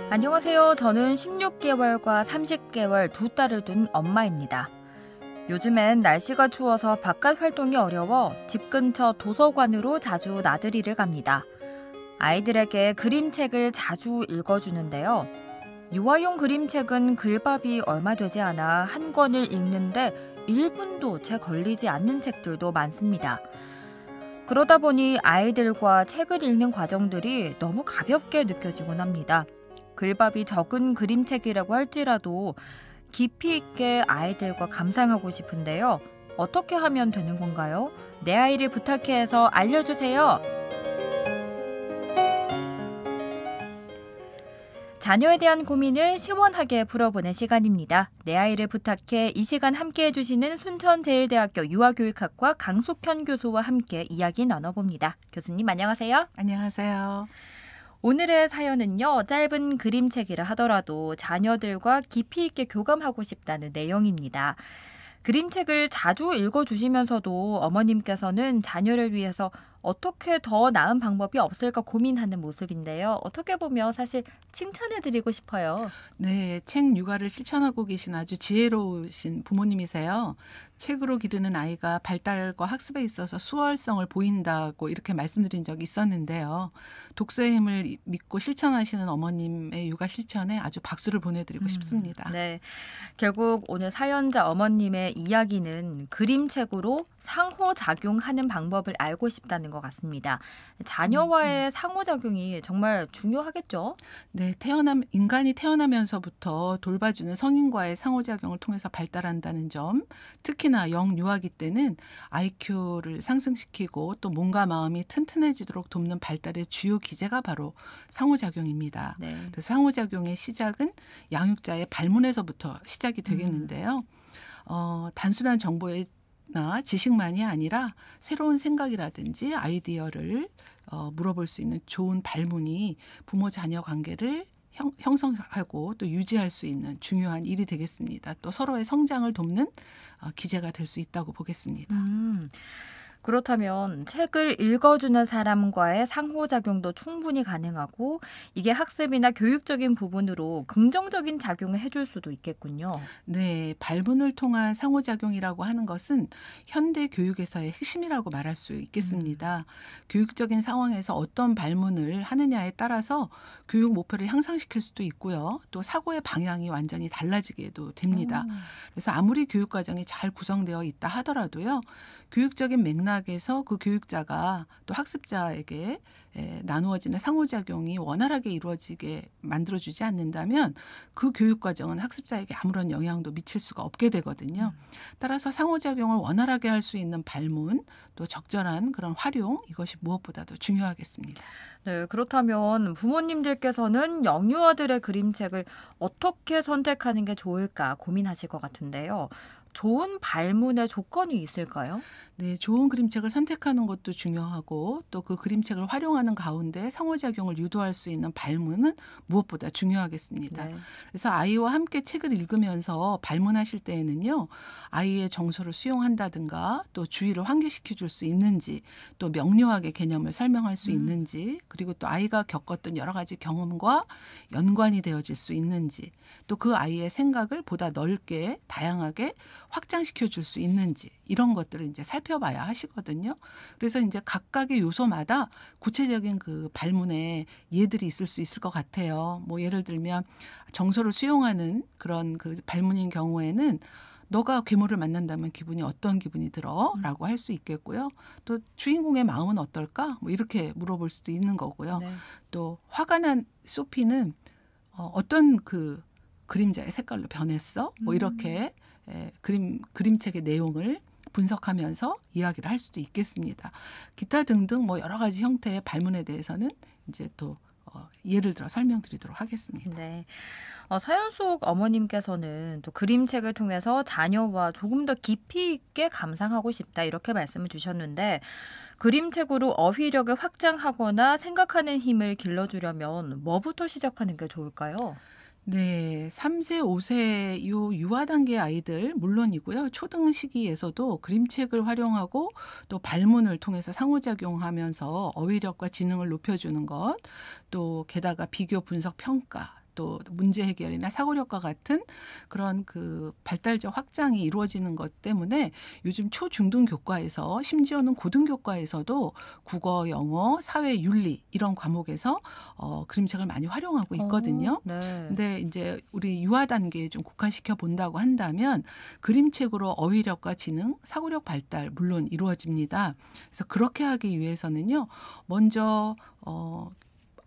안녕하세요. 저는 16개월과 30개월 두 딸을 둔 엄마입니다. 요즘엔 날씨가 추워서 바깥 활동이 어려워 집 근처 도서관으로 자주 나들이를 갑니다. 아이들에게 그림책을 자주 읽어주는데요. 유아용 그림책은 글밥이 얼마 되지 않아 한 권을 읽는데 1분도 채 걸리지 않는 책들도 많습니다. 그러다 보니 아이들과 책을 읽는 과정들이 너무 가볍게 느껴지곤 합니다. 글밥이 적은 그림책이라고 할지라도 깊이 있게 아이들과 감상하고 싶은데요. 어떻게 하면 되는 건가요? 내 아이를 부탁해서 알려주세요. 자녀에 대한 고민을 시원하게 풀어보는 시간입니다. 내 아이를 부탁해 이 시간 함께해 주시는 순천제일대학교 유아교육학과 강숙현 교수와 함께 이야기 나눠봅니다. 교수님 안녕하세요. 안녕하세요. 오늘의 사연은요. 짧은 그림책이라 하더라도 자녀들과 깊이 있게 교감하고 싶다는 내용입니다. 그림책을 자주 읽어주시면서도 어머님께서는 자녀를 위해서 어떻게 더 나은 방법이 없을까 고민하는 모습인데요. 어떻게 보면 사실 칭찬해드리고 싶어요. 네, 책 육아를 실천하고 계신 아주 지혜로우신 부모님이세요. 책으로 기르는 아이가 발달과 학습에 있어서 수월성을 보인다고 이렇게 말씀드린 적이 있었는데요. 독서의 힘을 믿고 실천하시는 어머님의 육아 실천에 아주 박수를 보내드리고 싶습니다. 네, 결국 오늘 사연자 어머님의 이야기는 그림책으로 상호작용하는 방법을 알고 싶다는 것 같습니다. 자녀와의 상호작용이 정말 중요하겠죠? 네, 인간이 태어나면서부터 돌봐주는 성인과의 상호작용을 통해서 발달한다는 점, 특히나 영유아기 때는 IQ를 상승시키고 또 몸과 마음이 튼튼해지도록 돕는 발달의 주요 기제가 바로 상호작용입니다. 네. 그래서 상호작용의 시작은 양육자의 발문에서부터 시작이 되겠는데요. 단순한 정보나 지식만이 아니라 새로운 생각이라든지 아이디어를 물어볼 수 있는 좋은 발문이 부모 자녀 관계를 형성하고 또 유지할 수 있는 중요한 일이 되겠습니다. 또 서로의 성장을 돕는 기제가 될 수 있다고 보겠습니다. 그렇다면 책을 읽어주는 사람과의 상호작용도 충분히 가능하고 이게 학습이나 교육적인 부분으로 긍정적인 작용을 해줄 수도 있겠군요. 네, 발문을 통한 상호작용이라고 하는 것은 현대 교육에서의 핵심이라고 말할 수 있겠습니다. 교육적인 상황에서 어떤 발문을 하느냐에 따라서 교육 목표를 향상시킬 수도 있고요. 또 사고의 방향이 완전히 달라지게도 됩니다. 그래서 아무리 교육 과정이 잘 구성되어 있다 하더라도요. 교육적인 맥락에서 그 교육자가 또 학습자에게 나누어지는 상호작용이 원활하게 이루어지게 만들어주지 않는다면 그 교육 과정은 학습자에게 아무런 영향도 미칠 수가 없게 되거든요. 따라서 상호작용을 원활하게 할 수 있는 발문, 또 적절한 그런 활용, 이것이 무엇보다도 중요하겠습니다. 네, 그렇다면 부모님들께서는 영유아들의 그림책을 어떻게 선택하는 게 좋을까 고민하실 것 같은데요. 좋은 발문의 조건이 있을까요? 네, 좋은 그림책을 선택하는 것도 중요하고 또 그 그림책을 활용하는 가운데 상호작용을 유도할 수 있는 발문은 무엇보다 중요하겠습니다. 네. 그래서 아이와 함께 책을 읽으면서 발문하실 때에는요. 아이의 정서를 수용한다든가 또 주의를 환기시켜 줄 수 있는지 또 명료하게 개념을 설명할 수 있는지 그리고 또 아이가 겪었던 여러 가지 경험과 연관이 되어질 수 있는지 또 그 아이의 생각을 보다 넓게 다양하게 확장시켜 줄 수 있는지 이런 것들을 이제 살펴봐야 하시거든요. 그래서 이제 각각의 요소마다 구체적인 그 발문에 예들이 있을 수 있을 것 같아요. 뭐 예를 들면 정서를 수용하는 그런 그 발문인 경우에는 너가 괴물을 만난다면 기분이 어떤 기분이 들어? 라고 할 수 있겠고요. 또 주인공의 마음은 어떨까? 뭐 이렇게 물어볼 수도 있는 거고요. 네. 또 화가 난 소피는 어떤 그 그림자의 색깔로 변했어? 뭐 이렇게 그림책의 내용을 분석하면서 이야기를 할 수도 있겠습니다. 기타 등등 뭐 여러 가지 형태의 발문에 대해서는 이제 또 예를 들어 설명드리도록 하겠습니다. 네. 사연 속 어머님께서는 또 그림책을 통해서 자녀와 조금 더 깊이 있게 감상하고 싶다 이렇게 말씀을 주셨는데 그림책으로 어휘력을 확장하거나 생각하는 힘을 길러주려면 뭐부터 시작하는 게 좋을까요? 네, 3세, 5세 유아 단계 아이들 물론이고요. 초등 시기에서도 그림책을 활용하고 또 발문을 통해서 상호작용하면서 어휘력과 지능을 높여주는 것, 또 게다가 비교, 분석, 평가, 또 문제 해결이나 사고력과 같은 그런 그 발달적 확장이 이루어지는 것 때문에 요즘 초중등 교과에서 심지어는 고등교과에서도 국어, 영어, 사회, 윤리 이런 과목에서 그림책을 많이 활용하고 있거든요. 네. 근데 이제 우리 유아 단계에 좀 국한시켜 본다고 한다면 그림책으로 어휘력과 지능, 사고력 발달 물론 이루어집니다. 그래서 그렇게 하기 위해서는요. 먼저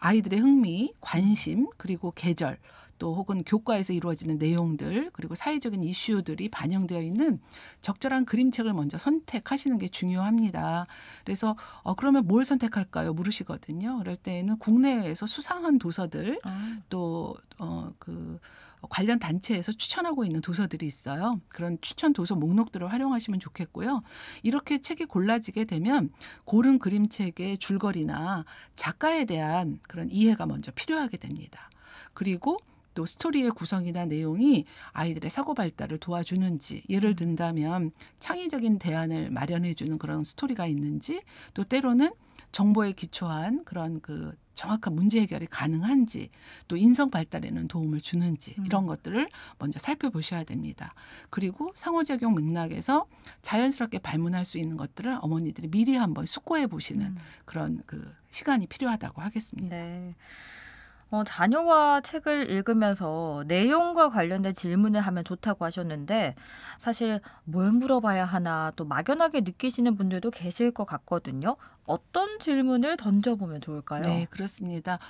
아이들의 흥미, 관심, 그리고 계절, 또 혹은 교과에서 이루어지는 내용들, 그리고 사회적인 이슈들이 반영되어 있는 적절한 그림책을 먼저 선택하시는 게 중요합니다. 그래서 그러면 뭘 선택할까요? 물으시거든요. 그럴 때에는 국내외에서 수상한 도서들, 또 관련 단체에서 추천하고 있는 도서들이 있어요. 그런 추천 도서 목록들을 활용하시면 좋겠고요. 이렇게 책이 골라지게 되면 고른 그림책의 줄거리나 작가에 대한 그런 이해가 먼저 필요하게 됩니다. 그리고 또 스토리의 구성이나 내용이 아이들의 사고 발달을 도와주는지, 예를 든다면 창의적인 대안을 마련해 주는 그런 스토리가 있는지, 또 때로는 정보에 기초한 그런 그 정확한 문제 해결이 가능한지, 또 인성 발달에는 도움을 주는지 이런 것들을 먼저 살펴보셔야 됩니다. 그리고 상호작용 맥락에서 자연스럽게 발문할 수 있는 것들을 어머니들이 미리 한번 숙고해 보시는 그런 그 시간이 필요하다고 하겠습니다. 네. 자녀와 책을 읽으면서 내용과 관련된 질문을 하면 좋다고 하셨는데 사실 뭘 물어봐야 하나 또 막연하게 느끼시는 분들도 계실 것 같거든요. 어떤 질문을 던져보면 좋을까요? 네, 그렇습니다.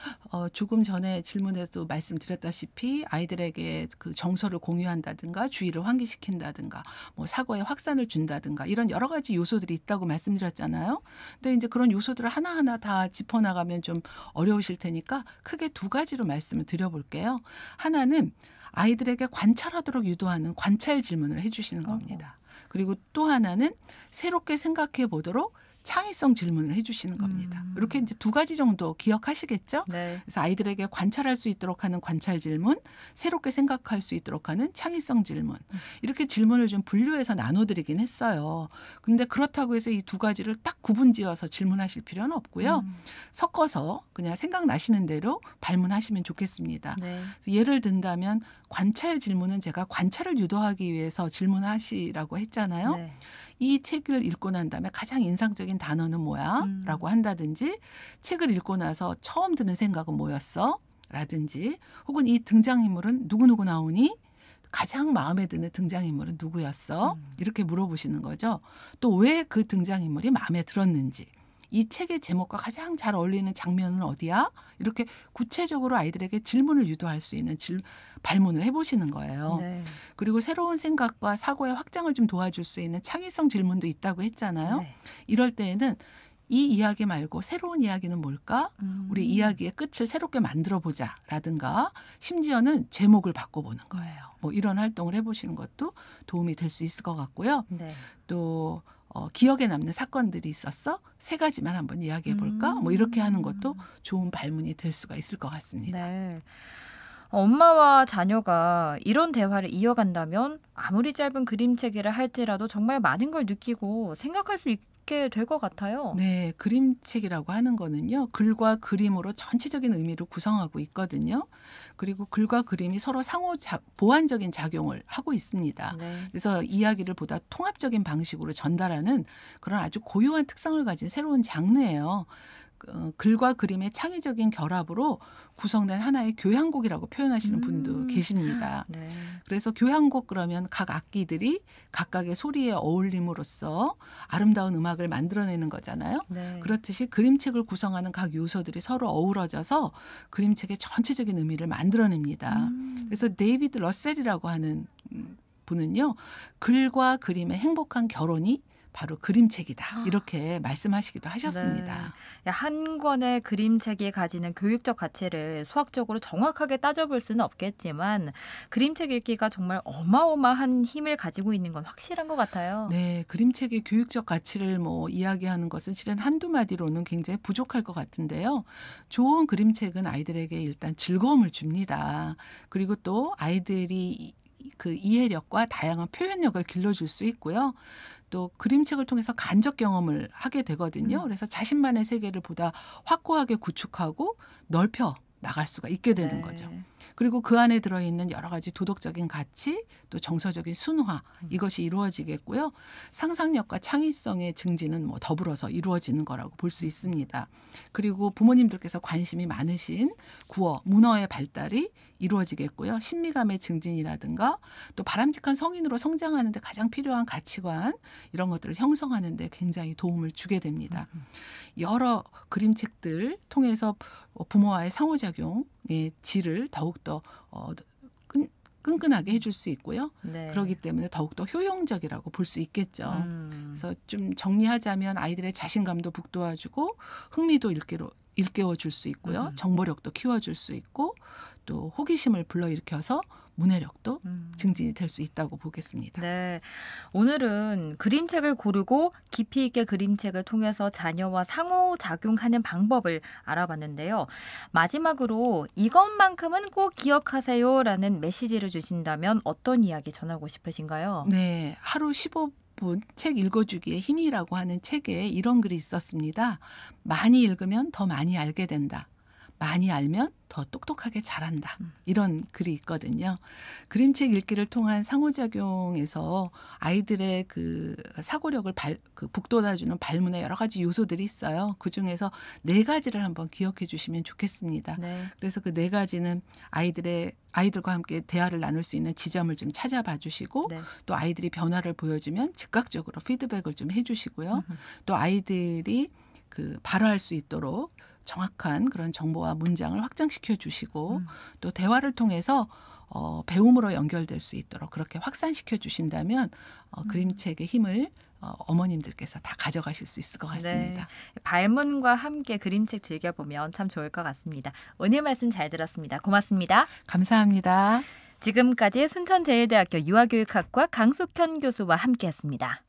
조금 전에 질문에도 말씀드렸다시피 아이들에게 그 정서를 공유한다든가 주의를 환기시킨다든가 뭐 사고에 확산을 준다든가 이런 여러 가지 요소들이 있다고 말씀드렸잖아요. 근데 이제 그런 요소들을 하나하나 다 짚어나가면 좀 어려우실 테니까 크게 두 가지로 말씀을 드려볼게요. 하나는 아이들에게 관찰하도록 유도하는 관찰 질문을 해주시는 겁니다. 그리고 또 하나는 새롭게 생각해 보도록 창의성 질문을 해주시는 겁니다. 이렇게 이제 두 가지 정도 기억하시겠죠? 네. 그래서 아이들에게 관찰할 수 있도록 하는 관찰 질문, 새롭게 생각할 수 있도록 하는 창의성 질문. 이렇게 질문을 좀 분류해서 나눠드리긴 했어요. 근데 그렇다고 해서 이 두 가지를 딱 구분지어서 질문하실 필요는 없고요. 섞어서 그냥 생각나시는 대로 발문하시면 좋겠습니다. 네. 예를 든다면 관찰 질문은 제가 관찰을 유도하기 위해서 질문하시라고 했잖아요. 네. 이 책을 읽고 난 다음에 가장 인상적인 단어는 뭐야? 라고 한다든지 책을 읽고 나서 처음 드는 생각은 뭐였어? 라든지 혹은 이 등장인물은 누구누구 나오니? 가장 마음에 드는 등장인물은 누구였어? 이렇게 물어보시는 거죠. 또 왜 그 등장인물이 마음에 들었는지. 이 책의 제목과 가장 잘 어울리는 장면은 어디야? 이렇게 구체적으로 아이들에게 질문을 유도할 수 있는 발문을 해보시는 거예요. 네. 그리고 새로운 생각과 사고의 확장을 좀 도와줄 수 있는 창의성 질문도 있다고 했잖아요. 네. 이럴 때에는 이 이야기 말고 새로운 이야기는 뭘까? 우리 이야기의 끝을 새롭게 만들어보자 라든가 심지어는 제목을 바꿔보는 거예요. 뭐 이런 활동을 해보시는 것도 도움이 될 수 있을 것 같고요. 네. 또 기억에 남는 사건들이 있었어? 세 가지만 한번 이야기해 볼까? 뭐 이렇게 하는 것도 좋은 발문이 될 수가 있을 것 같습니다. 네. 엄마와 자녀가 이런 대화를 이어간다면 아무리 짧은 그림체기를 할지라도 정말 많은 걸 느끼고 생각할 수 있게 될 것 같아요. 네, 그림책이라고 하는 거는요. 글과 그림으로 전체적인 의미를 구성하고 있거든요. 그리고 글과 그림이 서로 상호 보완적인 작용을 하고 있습니다. 네. 그래서 이야기를 보다 통합적인 방식으로 전달하는 그런 아주 고유한 특성을 가진 새로운 장르예요. 글과 그림의 창의적인 결합으로 구성된 하나의 교향곡이라고 표현하시는 분도 계십니다. 네. 그래서 교향곡 그러면 각 악기들이 각각의 소리에 어울림으로써 아름다운 음악을 만들어내는 거잖아요. 네. 그렇듯이 그림책을 구성하는 각 요소들이 서로 어우러져서 그림책의 전체적인 의미를 만들어냅니다. 그래서 데이비드 러셀이라고 하는 분은요. 글과 그림의 행복한 결혼이 바로 그림책이다. 이렇게 말씀하시기도 하셨습니다. 네. 한 권의 그림책이 가지는 교육적 가치를 수학적으로 정확하게 따져볼 수는 없겠지만 그림책 읽기가 정말 어마어마한 힘을 가지고 있는 건 확실한 것 같아요. 네, 그림책의 교육적 가치를 뭐 이야기하는 것은 실은 한두 마디로는 굉장히 부족할 것 같은데요. 좋은 그림책은 아이들에게 일단 즐거움을 줍니다. 그리고 또 아이들이 그 이해력과 다양한 표현력을 길러줄 수 있고요. 또 그림책을 통해서 간접 경험을 하게 되거든요. 그래서 자신만의 세계를 보다 확고하게 구축하고 넓혀 나갈 수가 있게 되는 거죠. 그리고 그 안에 들어있는 여러 가지 도덕적인 가치 또 정서적인 순화 이것이 이루어지겠고요. 상상력과 창의성의 증진은 뭐 더불어서 이루어지는 거라고 볼 수 있습니다. 그리고 부모님들께서 관심이 많으신 구어, 문어의 발달이 이루어지겠고요. 신미감의 증진이라든가 또 바람직한 성인으로 성장하는 데 가장 필요한 가치관 이런 것들을 형성하는 데 굉장히 도움을 주게 됩니다. 여러 그림책들 통해서 부모와의 상호작용의 질을 더욱더 끈끈하게 해줄 수 있고요. 네. 그렇기 때문에 더욱더 효용적이라고 볼 수 있겠죠. 그래서 좀 정리하자면 아이들의 자신감도 북돋아주고 흥미도 일깨워줄 수 있고요. 정보력도 키워줄 수 있고 또 호기심을 불러일으켜서 문해력도 증진이 될 수 있다고 보겠습니다. 네, 오늘은 그림책을 고르고 깊이 있게 그림책을 통해서 자녀와 상호작용하는 방법을 알아봤는데요. 마지막으로 이것만큼은 꼭 기억하세요라는 메시지를 주신다면 어떤 이야기 전하고 싶으신가요? 네, 하루 15분 책 읽어주기의 힘이라고 하는 책에 이런 글이 있었습니다. 많이 읽으면 더 많이 알게 된다. 많이 알면 더 똑똑하게 자란다. 이런 글이 있거든요. 그림책 읽기를 통한 상호작용에서 아이들의 그 사고력을 북돋아주는 발문의 여러 가지 요소들이 있어요. 그중에서 4가지를 한번 기억해 주시면 좋겠습니다. 네. 그래서 그 4가지는 아이들과 함께 대화를 나눌 수 있는 지점을 좀 찾아봐 주시고 네. 또 아이들이 변화를 보여주면 즉각적으로 피드백을 좀 해주시고요. 또 아이들이 발화할 수 있도록 정확한 그런 정보와 문장을 확장시켜 주시고 또 대화를 통해서 배움으로 연결될 수 있도록 그렇게 확산시켜 주신다면 그림책의 힘을 어머님들께서 다 가져가실 수 있을 것 같습니다. 네, 발문과 함께 그림책 즐겨보면 참 좋을 것 같습니다. 오늘 말씀 잘 들었습니다. 고맙습니다. 감사합니다. 지금까지 순천제일대학교 유아교육학과 강숙현 교수와 함께했습니다.